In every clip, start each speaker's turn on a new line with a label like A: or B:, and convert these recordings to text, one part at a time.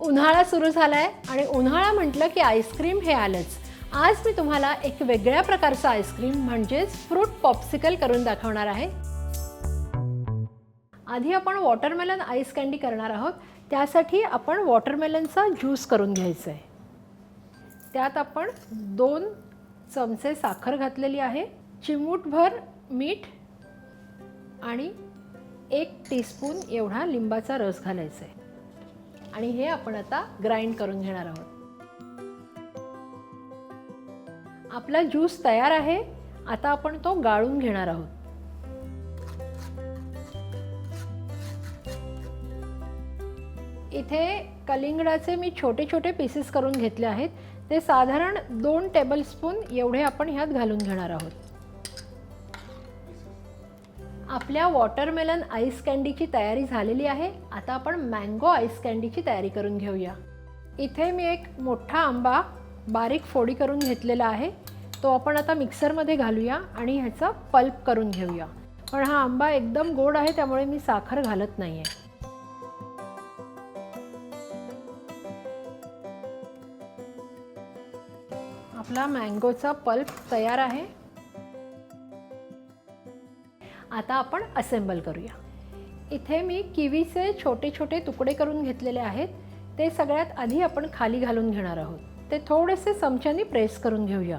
A: उन्हाळा सुरू झालाय आणि उन्हाळा म्हटलं की आईस्क्रीम हे आलंच. आज मी तुम्हाला एक वेगळ्या प्रकारचं आईस्क्रीम म्हणजेच फ्रूट पॉप्सिकल करून दाखवणार आहे. आधी आपण वॉटरमेलन आईस कँडी करणार आहोत. त्यासाठी आपण वॉटरमेलनचा ज्यूस करून घ्यायचा आहे. त्यात आपण 2 चमचे साखर घातलेली आहे, चिमूटभर मीठ आणि 1 टीस्पून एवढा लिंबाचा रस घालायचा आहे आणि हे आपण आता ग्राइंड करून घेणार आहोत. आपला ज्यूस तयार आहे. आता आपण तो गाळून घेणार आहोत. इथे कलिंगडाचे मी छोटे छोटे पीसेस करून घेतले आहेत. ते साधारण 2 टेबलस्पून एवढे आपण ह्यात घालून घेणार आहोत. आपल्या वॉटरमेलन आईस कँडीची तयारी झालेली आहे. आता आपण मँगो आईस कँडीची तयारी करून घेऊया. इथे मी एक मोठा आंबा बारीक फोडी करून घेतलेला आहे. तो आपण आता मिक्सरमध्ये घालूया आणि ह्याचा पल्प करून घेऊया. पण हा आंबा एकदम गोड आहे त्यामुळे मी साखर घालत नाही आहे. आपला मँगोचा पल्प तयार आहे. आता आपण असेंबल करूया. इथे मी किवीचे छोटे छोटे तुकडे करून घेतलेले आहेत. ते सगळ्यात आधी आपण खाली घालून घेणार आहोत. ते थोडेसे चमच्याने प्रेस करून घेऊया.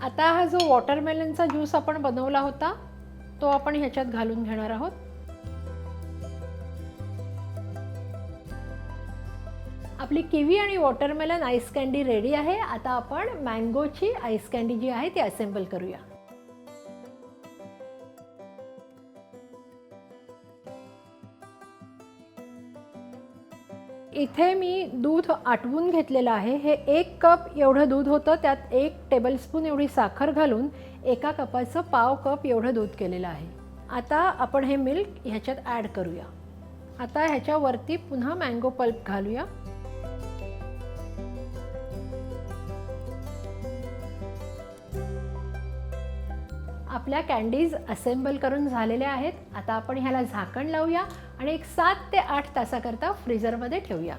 A: आता हा जो वॉटरमेलनचा ज्यूस आपण बनवला होता तो आपण ह्याच्यात घालून घेणार आहोत. आपली किवी आणि वॉटरमेलन आईस कँडी रेडी आहे. आता आपण मँगोची आईस कँडी जी आहे ती असेंबल करूया. इथे मी दूध आटवून घेतलेलं आहे. हे 1 कप एवढं दूध होतं. त्यात 1 टेबलस्पून एवढी साखर घालून 1 कपाचं पाव कप एवढं दूध केलेलं आहे. आता आपण हे मिल्क ह्याच्यात ॲड करूया. आता ह्याच्यावरती पुन्हा मँगो पल्प घालूया. आपल्या कँडीज असेंबल करून झालेल्या आहेत. आता आपण ह्याला झाकण लावूया आणि एक 7 ते 8 तासाकरता फ्रीझरमध्ये ठेवूया.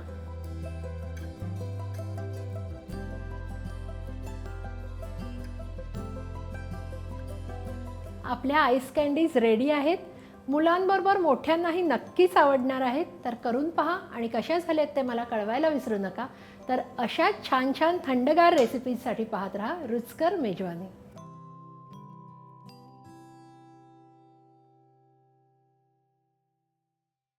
A: आपल्या आईस कँडीज रेडी आहेत. मुलांबरोबर मोठ्यांनाही नक्कीच आवडणार आहेत. तर करून पहा आणि कशा झाल्यात ते मला कळवायला विसरू नका. तर अशा छान छान थंडगार रेसिपीजसाठी पाहत राहा रुचकर मेजवानी.